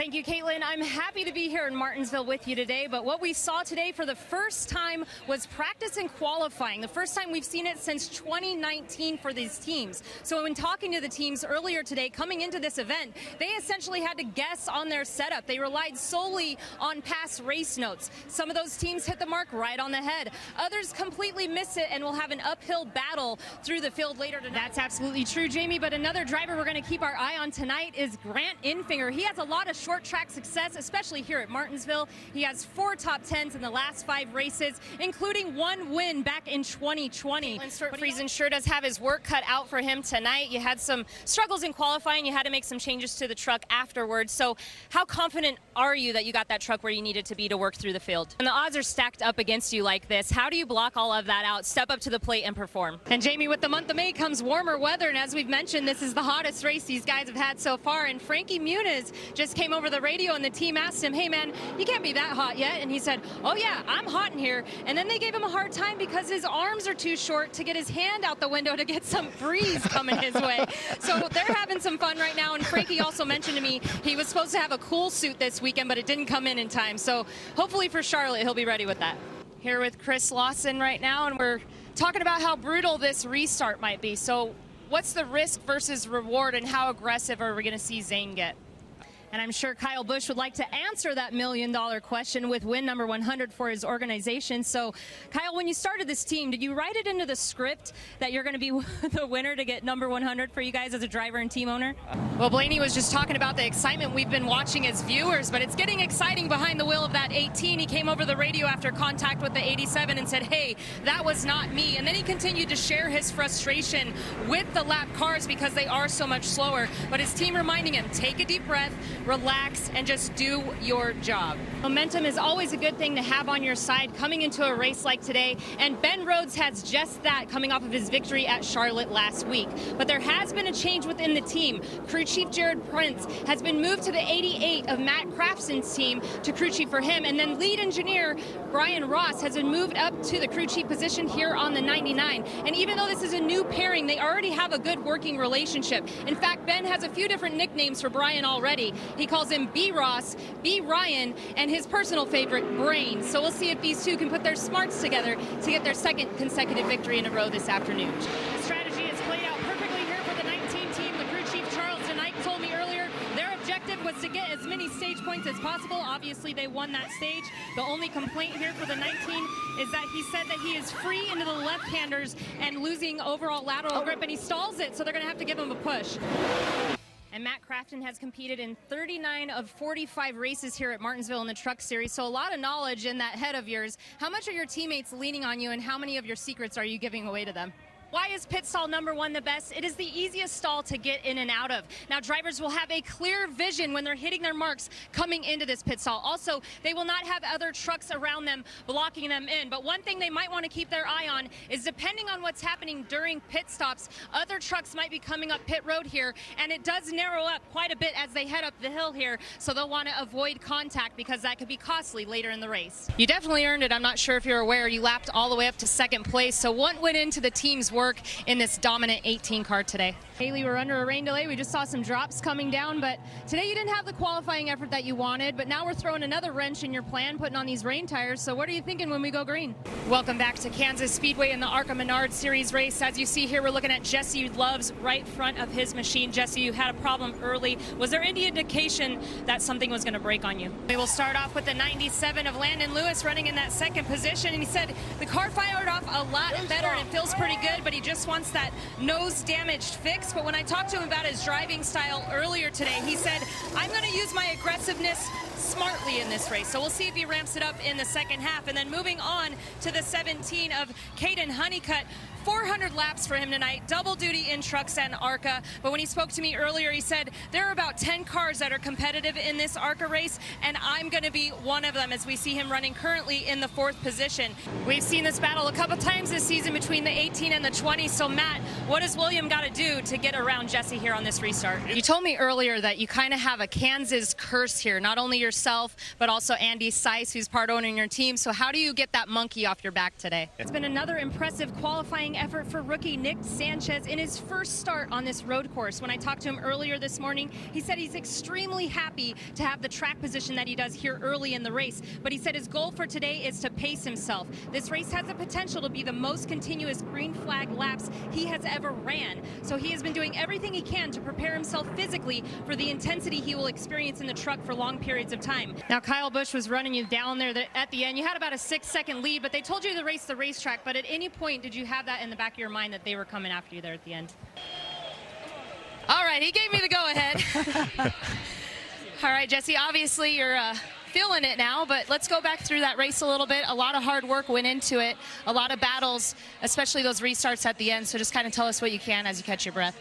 Thank you, Caitlin. I'm happy to be here in Martinsville with you today, but what we saw today for the first time was practice and qualifying. The first time we've seen it since 2019 for these teams. So when talking to the teams earlier today, coming into this event, they essentially had to guess on their setup. They relied solely on past race notes. Some of those teams hit the mark right on the head. Others completely miss it and will have an uphill battle through the field later tonight. That's absolutely true, Jamie, but another driver we're going to keep our eye on tonight is Grant Infinger. He has a lot of short track success, especially here at Martinsville. He has 4 top 10s in the last 5 races, including 1 win back in 2020. Friesen sure does have his work cut out for him tonight. You had some struggles in qualifying. You had to make some changes to the truck afterwards. So how confident are you that you got that truck where you needed to be to work through the field? And the odds are stacked up against you like this. How do you block all of that out, step up to the plate and perform? And Jamie, with the month of May comes warmer weather, and as we've mentioned, this is the hottest race these guys have had so far. And Frankie Muniz just came over the radio and the team asked him, hey man, you can't be that hot yet. And he said, oh yeah, I'm hot in here. And then they gave him a hard time because his arms are too short to get his hand out the window to get some breeze coming his way. So they're having some fun right now. And Frankie also mentioned to me he was supposed to have a cool suit this weekend, but it didn't come in time. So hopefully for Charlotte, he'll be ready with that. Here with Chris Lawson right now, and we're talking about how brutal this restart might be. So what's the risk versus reward, and how aggressive are we going to see Zane get? And I'm sure Kyle Busch would like to answer that million-dollar question with win number 100 for his organization. So, Kyle, when you started this team, did you write it into the script that you're going to be the winner to get number 100 for you guys as a driver and team owner? Well, Blaney was just talking about the excitement we've been watching as viewers, but it's getting exciting behind the wheel of that 18. He came over the radio after contact with the 87 and said, hey, that was not me. And then he continued to share his frustration with the lap cars because they are so much slower. But his team reminding him, take a deep breath, relax, and just do your job. Momentum is always a good thing to have on your side coming into a race like today, and Ben Rhodes has just that coming off of his victory at Charlotte last week. But there has been a change within the team. Crew Chief Jared Prince has been moved to the 88 of Matt Craftson's team to crew chief for him, and then lead engineer Brian Ross has been moved up to the crew chief position here on the 99. And even though this is a new pairing, they already have a good working relationship. In fact, Ben has a few different nicknames for Brian already. He calls him B. Ross, B. Ryan, and his personal favorite, Brain. So we'll see if these two can put their smarts together to get their second consecutive victory in a row this afternoon. The strategy has played out perfectly here for the 19 team. The crew chief, Charles Tonight, told me earlier their objective was to get as many stage points as possible. Obviously, they won that stage. The only complaint here for the 19 is that he said that he is free into the left-handers and losing overall lateral grip, and he stalls it, so they're going to have to give him a push. And Matt Crafton has competed in 39 of 45 races here at Martinsville in the Truck Series, so a lot of knowledge in that head of yours. How much are your teammates leaning on you, and how many of your secrets are you giving away to them? Why is pit stall number 1 the best? It is the easiest stall to get in and out of. Now, drivers will have a clear vision when they're hitting their marks coming into this pit stall. Also, they will not have other trucks around them blocking them in. But one thing they might want to keep their eye on is, depending on what's happening during pit stops, other trucks might be coming up pit road here, and it does narrow up quite a bit as they head up the hill here, so they'll want to avoid contact because that could be costly later in the race. You definitely earned it. I'm not sure if you're aware, you lapped all the way up to 2nd place, so what went into the team's work in this dominant 18 car today? Haley, we're under a rain delay. We just saw some drops coming down, but today you didn't have the qualifying effort that you wanted, but now we're throwing another wrench in your plan, putting on these rain tires. So what are you thinking when we go green? Welcome back to Kansas Speedway in the ARCA Menard Series race. As you see here, we're looking at Jesse Love's right front of his machine. Jesse, you had a problem early. Was there any indication that something was going to break on you? We will start off with the 97 of Landon Lewis running in that 2nd position, and he said the car fired off a lot better and it feels pretty good, but he just wants that nose damaged fix. But when I talked to him about his driving style earlier today, he said, I'm going to use my aggressiveness smartly in this race. So we'll see if he ramps it up in the second half. And then moving on to the 17 of Caden Honeycutt. 400 laps for him tonight, double duty in trucks and ARCA. But when he spoke to me earlier, he said there are about 10 cars that are competitive in this ARCA race, and I'm going to be one of them, as we see him running currently in the 4th position. We've seen this battle a couple times this season between the 18 and the 20. So Matt, what does William got to do to get around Jesse here on this restart? You told me earlier that you kind of have a Kansas curse here. Not only your yourself, but also Andy Seiss, who's part owner in your team. So how do you get that monkey off your back today? It's been another impressive qualifying effort for rookie Nick Sanchez in his first start on this road course. When I talked to him earlier this morning, he said he's extremely happy to have the track position that he does here early in the race. But he said his goal for today is to pace himself. This race has the potential to be the most continuous green flag laps he has ever ran. So he has been doing everything he can to prepare himself physically for the intensity he will experience in the truck for long periods of time. Now, Kyle Busch was running you down there at the end. You had about a 6-second lead, but they told you to race the racetrack. But at any point, did you have that in the back of your mind that they were coming after you there at the end? All right, he gave me the go-ahead. All right, Jesse, obviously you're feeling it now, but let's go back through that race a little bit. A lot of hard work went into it, a lot of battles, especially those restarts at the end. So just kind of tell us what you can as you catch your breath.